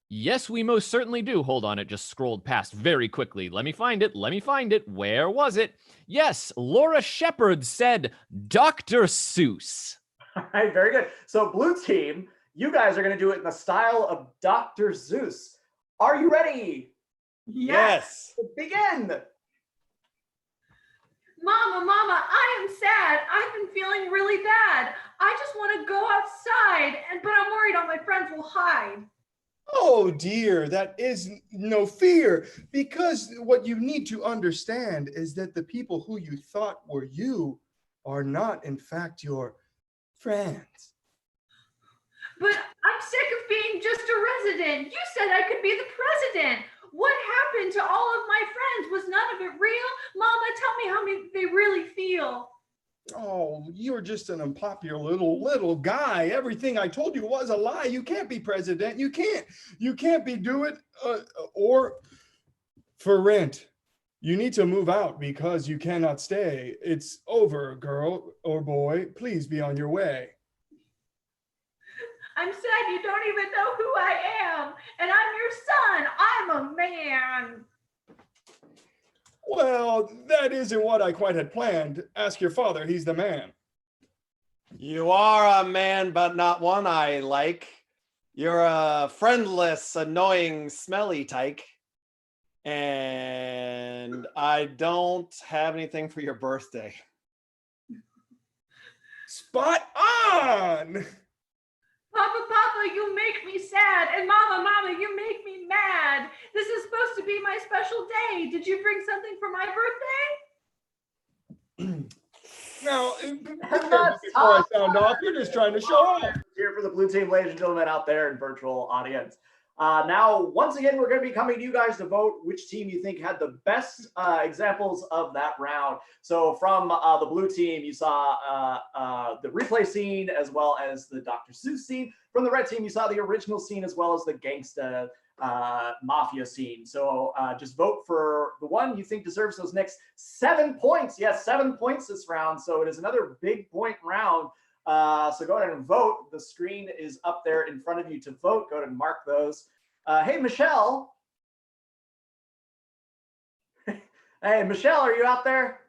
Yes, we most certainly do. Hold on, it just scrolled past very quickly. Let me find it. Where was it? Yes, Laura Shepard said Dr. Seuss. All right, very good. So blue team, you guys are going to do it in the style of Dr. Seuss. Are you ready? Yes. Begin. Mama, I am sad. I've been feeling really bad. I just want to go outside, but I'm worried all my friends will hide. Oh dear, that is no fear, because what you need to understand is that the people who you thought were you are not, in fact, your friends. But I'm sick of being just a resident. You said I could be the president. What happened to all of my friends? Was none of it real? Mama, tell me how they really feel. Oh, you're just an unpopular little guy. Everything I told you was a lie. You can't be president. You can't be doing or for rent. You need to move out because you cannot stay. It's over, girl or boy. Please be on your way. I'm sad you don't even know who I am. And I'm your son. I'm a man. Well, that isn't what I quite had planned. Ask your father, he's the man. You are a man, but not one I like. You're a friendless, annoying, smelly tyke. And I don't have anything for your birthday. Spot on! Papa, you make me sad. And Mama, you make me mad. This is supposed to be my special day. Did you bring something for my birthday? Now, before I sound off, you're just trying to show off. Here for the blue team, ladies and gentlemen out there in virtual audience. Now, once again, we're going to be coming to you guys to vote which team you think had the best examples of that round. So from the blue team, you saw the replay scene as well as the Dr. Seuss scene. From the red team, you saw the original scene as well as the gangsta mafia scene. So just vote for the one you think deserves those next 7 points. Yes, 7 points this round. So it is another big point round. So go ahead and vote. The screen is up there in front of you to vote. Go ahead and mark those. Hey, Michelle. Hey, Michelle, are you out there?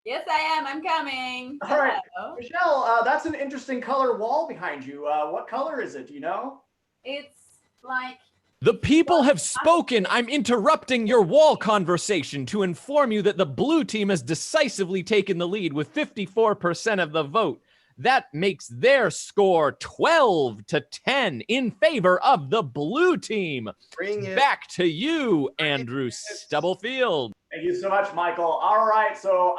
Yes, I am. I'm coming. All right, Hello. Michelle, that's an interesting color wall behind you. What color is it? Do you know? It's like The people have spoken. I'm interrupting your wall conversation to inform you that the blue team has decisively taken the lead with 54% of the vote. That makes their score 12-10 in favor of the blue team. Bring it. Back to you, Andrew Stubblefield. Thank you so much, Michael. All right, so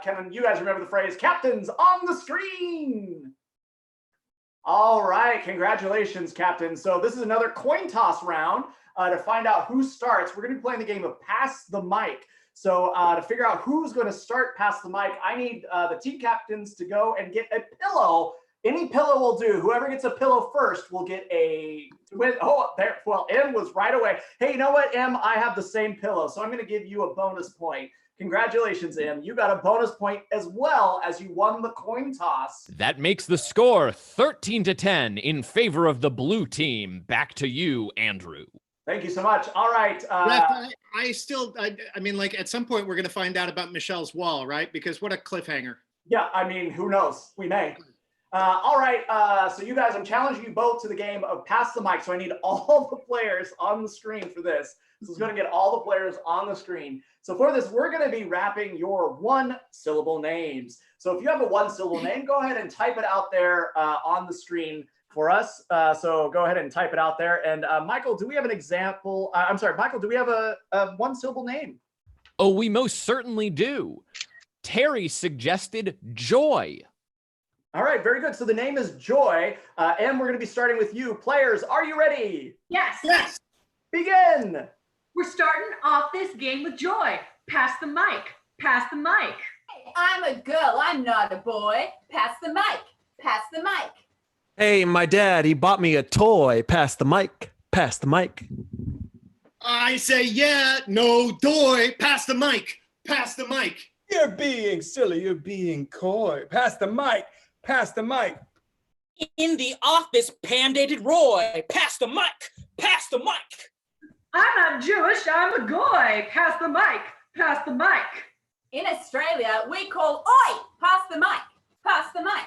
Kevin, you guys remember the phrase, captains on the screen. All right, congratulations, Captain. So this is another coin toss round to find out who starts. We're going to be playing the game of Pass the Mic. So to figure out who's going to start Pass the Mic, I need the team captains to go and get a pillow. Any pillow will do. Whoever gets a pillow first will get a win. Oh, there. Well, M was right away. Hey, you know what, M? I have the same pillow, so I'm going to give you a bonus point. Congratulations, M. You got a bonus point as well as you won the coin toss. That makes the score 13-10 in favor of the blue team. Back to you, Andrew. Thank you so much. All right. Ref, I mean, like at some point we're going to find out about Michelle's wall, right? Because what a cliffhanger. Yeah, I mean, who knows? We may. All right. So you guys, I'm challenging you both to the game of Pass the Mic. So I need all the players on the screen for this. This is going to get all the players on the screen. So for this, we're going to be rapping your one-syllable names. So if you have a one-syllable name, go ahead and type it out there on the screen for us. So go ahead and type it out there. And Michael, do we have an example? I'm sorry, Michael, do we have a one-syllable name? Oh, we most certainly do. Terry suggested Joy. All right, very good. So the name is Joy. And we're going to be starting with you. Players, are you ready? Yes. Yes. Begin. We're starting off this game with Joy. Pass the mic. Pass the mic. I'm a girl. I'm not a boy. Pass the mic. Pass the mic. Hey, my dad, he bought me a toy. Pass the mic. Pass the mic. I say, yeah, no, doy. Pass the mic. Pass the mic. You're being silly. You're being coy. Pass the mic. Pass the mic. In the office, Pam dated Roy. Pass the mic. Pass the mic. I'm not Jewish. I'm a goy. Pass the mic. Pass the mic. In Australia, we call oi. Pass the mic. Pass the mic.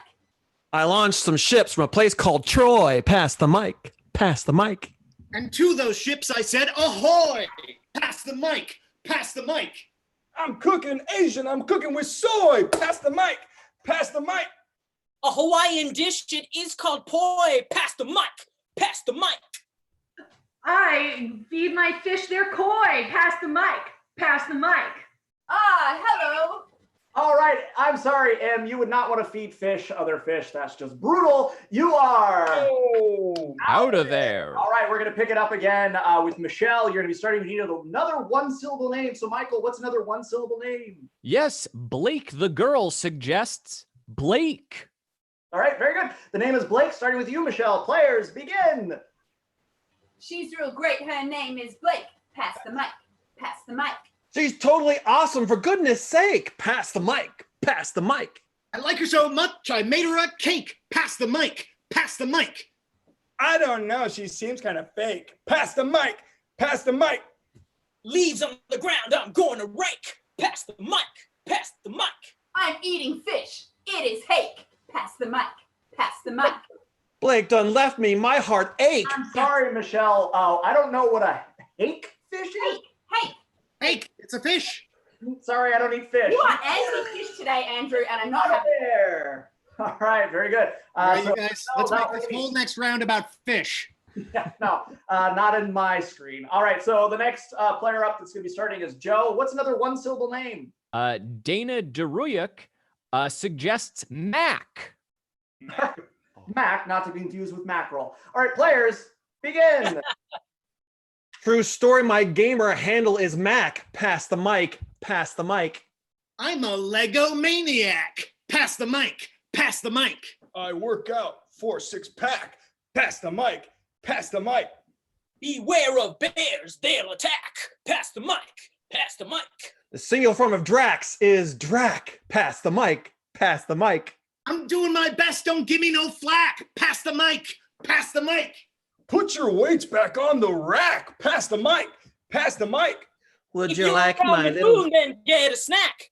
I launched some ships from a place called Troy. Pass the mic. Pass the mic. And to those ships I said, ahoy. Pass the mic. Pass the mic. I'm cooking Asian. I'm cooking with soy. Pass the mic. Pass the mic. A Hawaiian dish, it is called poi. Pass the mic. Pass the mic. I feed my fish their koi. Pass the mic. Pass the mic. Ah, hello. All right, I'm sorry, M. You would not want to feed fish, other fish. That's just brutal. You are Out of there. All right, we're going to pick it up again with Michelle. You're going to be starting with another one-syllable name. So, Michael, what's another one-syllable name? Yes, Blake the girl suggests Blake. All right, very good. The name is Blake. Starting with you, Michelle. Players, begin. She's real great. Her name is Blake. Pass the mic. Pass the mic. She's totally awesome. For goodness sake. Pass the mic. Pass the mic. I like her so much, I made her a cake. Pass the mic. Pass the mic. I don't know. She seems kind of fake. Pass the mic. Pass the mic. Leaves on the ground, I'm going to rake. Pass the mic. Pass the mic. I'm eating fish. It is hake. Pass the mic. Pass the mic. Blake done left me. My heart ache. I'm sorry, Michelle. I don't know what a hake fish is. Hake. Hake, it's a fish. Sorry, I don't eat fish. You are anti-fish today, Andrew, and I'm not happy. There. All right, very good. All right, so- you guys, let's make this whole next round about fish. Yeah, no, not in my screen. All right, so the next player up that's going to be starting is Joe. What's another one-syllable name? Dana Deruyuk suggests Mac. Mac, not to be confused with mackerel. All right, players, begin. True story. My gamer handle is Mac. Pass the mic. Pass the mic. I'm a Lego maniac. Pass the mic. Pass the mic. I work out 4-6 pack. Pass the mic. Pass the mic. Beware of bears, they'll attack. Pass the mic. Pass the mic. The singular form of Drax is Drac. Pass the mic. Pass the mic. I'm doing my best. Don't give me no flack. Pass the mic. Pass the mic. Put your weights back on the rack. Pass the mic. Pass the mic. Would If you you're like around my the little... moon, then get a snack.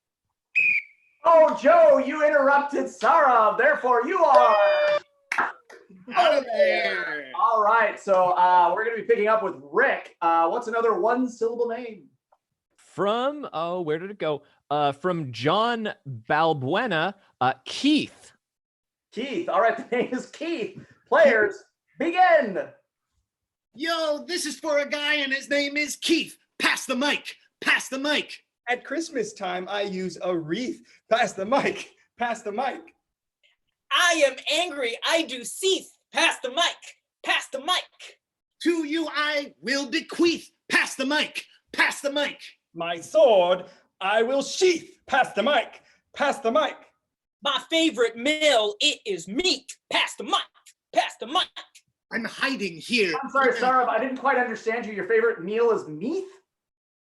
Oh, Joe, you interrupted Sarah. Therefore, you are Out of there. all right. So we're going to be picking up with Rick. What's another one-syllable name? From, where did it go? From John Balbuena, Keith. Keith. All right, the name is Keith. Players, begin. Yo, this is for a guy and his name is Keith. Pass the mic. Pass the mic. At Christmas time, I use a wreath. Pass the mic. Pass the mic. I am angry, I do cease. Pass the mic. Pass the mic. To you I will bequeath. Pass the mic. Pass the mic. My sword, I will sheath. Pass the mic. Pass the mic. My favorite meal, it is meat. Pass the mic. Pass the mic. I'm hiding here. I'm sorry, Sarah, I didn't quite understand you. Your favorite meal is meat?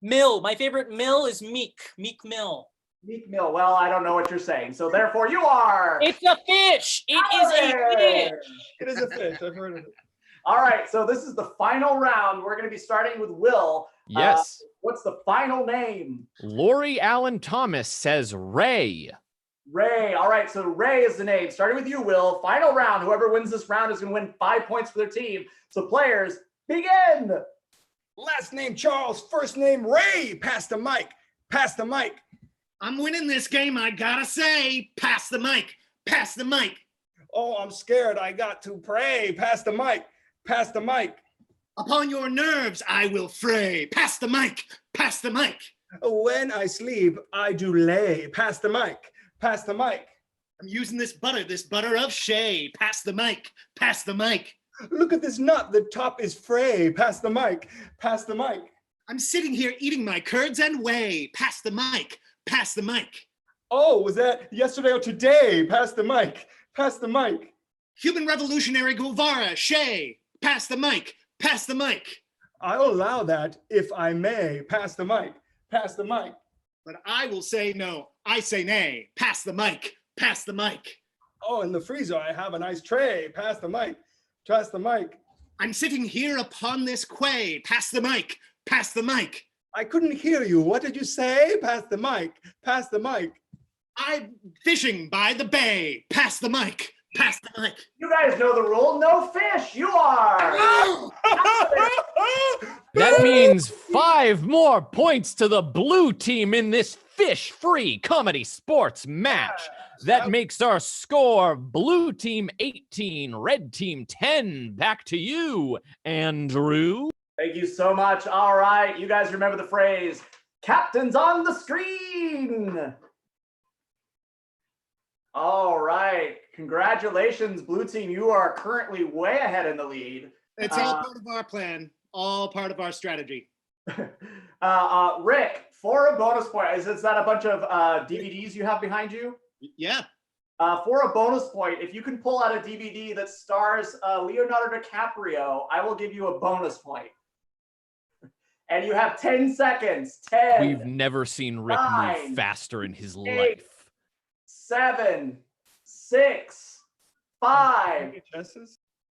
Mill. My favorite mill is Meek. Meek Mill. Meat meal. Well, I don't know what you're saying. So therefore, you are. It's a fish. It is a fish. It is a fish. I've heard of it. All right. So this is the final round. We're going to be starting with Will. Yes. What's the final name? Lori Allen Thomas says Ray. Ray. All right. So Ray is the name. Starting with you, Will. Final round. Whoever wins this round is going to win 5 points for their team. So players, begin. Last name Charles, first name Ray. Pass the mic. Pass the mic. I'm winning this game, I gotta say. Pass the mic. Pass the mic. Oh, I'm scared. I got to pray. Pass the mic. Pass the mic. Upon your nerves, I will fray. Pass the mic. Pass the mic. When I sleep, I do lay. Pass the mic. Pass the mic. I'm using this butter of shea. Pass the mic. Pass the mic. Look at this nut. The top is fray. Pass the mic. Pass the mic. I'm sitting here eating my curds and whey. Pass the mic. Pass the mic. Oh, was that yesterday or today? Pass the mic. Pass the mic. Cuban Revolutionary Guevara, Shea. Pass the mic. Pass the mic. I'll allow that if I may. Pass the mic. Pass the mic. But I will say no. I say nay. Pass the mic. Pass the mic. Oh, in the freezer, I have a nice tray. Pass the mic. Pass the mic. I'm sitting here upon this quay. Pass the mic. Pass the mic. I couldn't hear you. What did you say? Pass the mic. Pass the mic. I'm fishing by the bay. Pass the mic. Pass the mic. You guys know the rule. No fish. You are. That means 5 more points to the blue team in this fish-free comedy sports match. That makes our score blue team 18, red team 10. Back to you, Andrew. Thank you so much. All right. You guys remember the phrase, captain's on the screen. All right. Congratulations, blue team. You are currently way ahead in the lead. It's all part of our plan. All part of our strategy. Rick, for a bonus point, is that a bunch of DVDs you have behind you? Yeah. For a bonus point, if you can pull out a DVD that stars Leonardo DiCaprio, I will give you a bonus point. And you have 10 seconds. 10. We've never seen Rick 9, move faster in his 8, life. 7, 6, 5,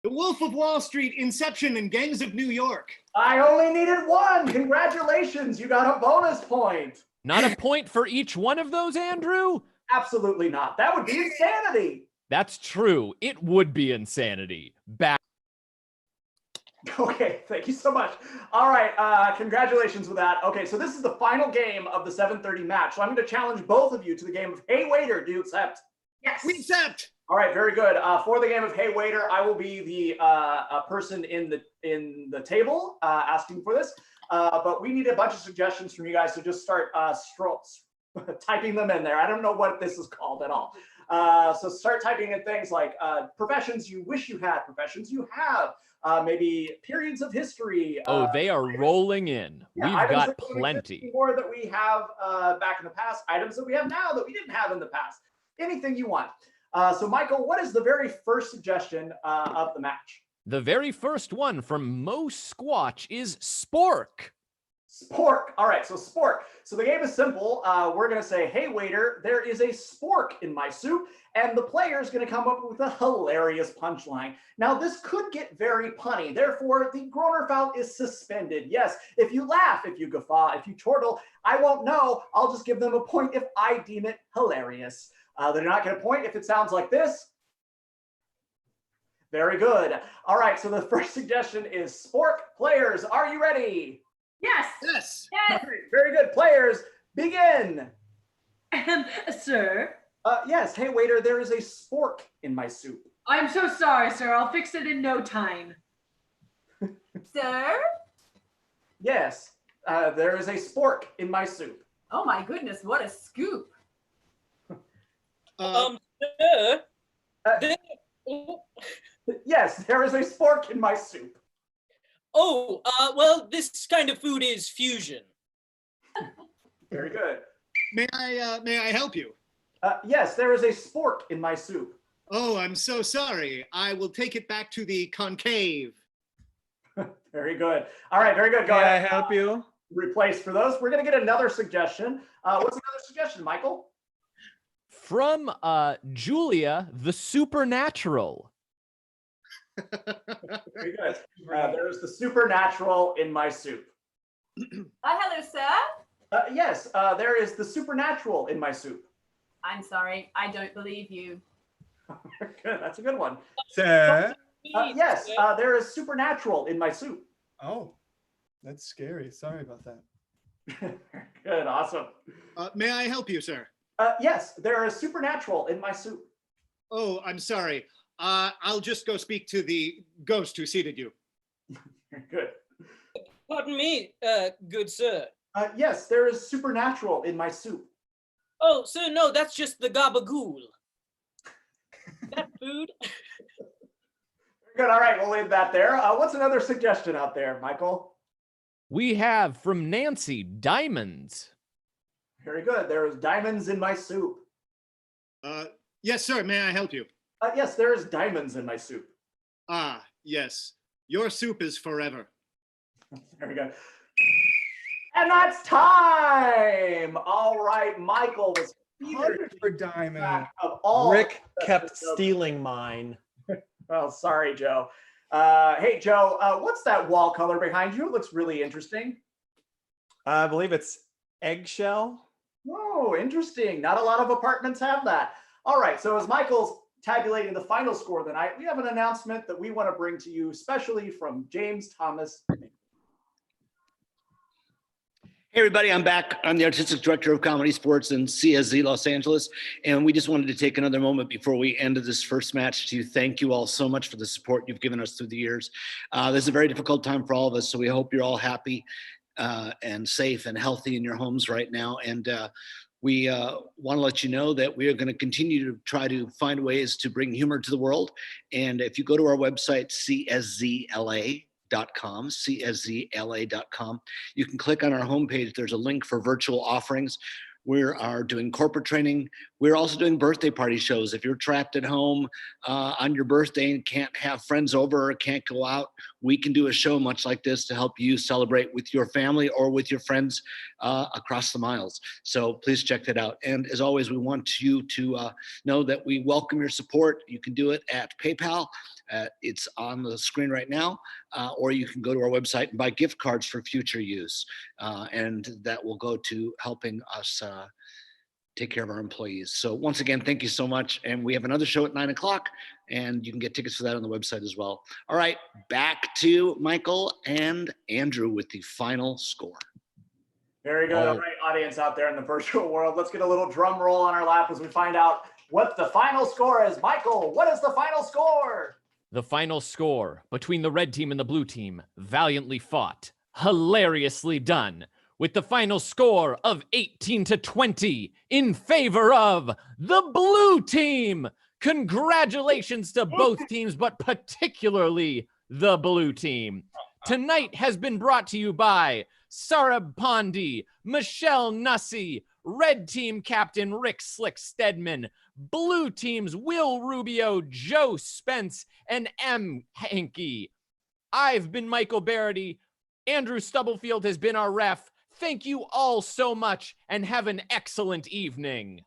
The Wolf of Wall Street, Inception, and Gangs of New York. I only needed one. Congratulations. You got a bonus point. Not a point for each one of those, Andrew? Absolutely not. That would be insanity. That's true. It would be insanity. Back. Okay, thank you so much. All right, congratulations with that. Okay, so this is the final game of the 7:30 match. So I'm going to challenge both of you to the game of Hey Waiter. Do you accept? Yes. We accept. All right, very good. For the game of Hey Waiter, I will be the person in the table asking for this. But we need a bunch of suggestions from you guys, so just start typing them in there. I don't know what this is called at all. So start typing in things like professions you wish you had, professions you have, maybe periods of history. Oh, they are rolling in. Yeah, We've got plenty. More that we have back in the past, items that we have now that we didn't have in the past. Anything you want. So Michael, what is the very first suggestion of the match? The very first one from Mo Squatch is spork. Spork. All right, so spork. So the game is simple. We're going to say, hey, waiter, there is a spork in my soup. And the player is going to come up with a hilarious punchline. Now, this could get very punny. Therefore, the Gronerfout is suspended. Yes, if you laugh, if you guffaw, if you chortle, I won't know. I'll just give them a point if I deem it hilarious. They're not going to point if it sounds like this. Very good. All right, so the first suggestion is spork. Players, are you ready? Yes. Yes. Yes. Very good. Players, begin. Sir. Yes. Hey, waiter, there is a spork in my soup. I'm so sorry, sir. I'll fix it in no time. Sir? Yes. There is a spork in my soup. Oh my goodness, what a scoop. Sir, Yes, there is a spork in my soup. Well, this kind of food is fusion. Very good. May I help you? Yes, there is a spork in my soup. Oh, I'm so sorry. I will take it back to the concave. Very good. All right, very good. Go May I ahead. help you? Replace for those. We're going to get another suggestion. What's another suggestion, Michael? From Julia, the Supernatural. Very good. There's the supernatural in my soup. Hello, sir. Yes, there is the supernatural in my soup. I'm sorry, I don't believe you. Good, that's a good one. Sir. Yes, there is supernatural in my soup. Oh, that's scary. Sorry about that. Good, awesome. May I help you, sir? Yes, there is supernatural in my soup. Oh, I'm sorry. I'll just go speak to the ghost who seated you. Good. Pardon me, good sir. Yes, there is supernatural in my soup. Oh, sir, no, that's just the gabagool. That food. Good, all right, we'll leave that there. What's another suggestion out there, Michael? We have from Nancy, diamonds. Very good. There is diamonds in my soup. Yes, sir. May I help you? Yes, there is diamonds in my soup. Ah, yes. Your soup is forever. Very good. And that's time. All right, Michael was Hunted for diamond. of all. Rick kept stealing mine. Well, sorry, Joe. Hey, Joe, what's that wall color behind you? It looks really interesting. I believe it's eggshell. Oh, interesting. Not a lot of apartments have that. All right, so as Michael's tabulating the final score of the night, we have an announcement that we want to bring to you, especially from James Thomas. Hey everybody, I'm back. I'm the artistic director of Comedy Sports in CSZ Los Angeles, and we just wanted to take another moment before we ended this first match to thank you all so much for the support you've given us through the years. This is a very difficult time for all of us, so we hope you're all happy and safe and healthy in your homes right now. And we want to let you know that we are going to continue to try to find ways to bring humor to the world. And if you go to our website, CSZLA.com, you can click on our homepage. There's a link for virtual offerings. We are doing corporate training. We're also doing birthday party shows. If you're trapped at home on your birthday and can't have friends over or can't go out, we can do a show much like this to help you celebrate with your family or with your friends across the miles. So please check that out. And as always, we want you to know that we welcome your support. You can do it at PayPal. It's on the screen right now, or you can go to our website and buy gift cards for future use. And that will go to helping us take care of our employees. So once again, thank you so much. And we have another show at 9 o'clock, and you can get tickets for that on the website as well. All right, back to Michael and Andrew with the final score. Very good. All right, audience out there in the virtual world, let's get a little drum roll on our lap as we find out what the final score is. Michael, what is the final score? The final score between the red team and the blue team, valiantly fought, hilariously done, with the final score of 18-20 in favor of the blue team. Congratulations to both teams, but particularly the blue team. Tonight has been brought to you by Sarab Pandi, Michelle Nussey, red team captain Rick Slick Stedman, blue team's Will Rubio, Joe Spence, and M. Hankey. I've been Michael Barrity. Andrew Stubblefield has been our ref. Thank you all so much and have an excellent evening.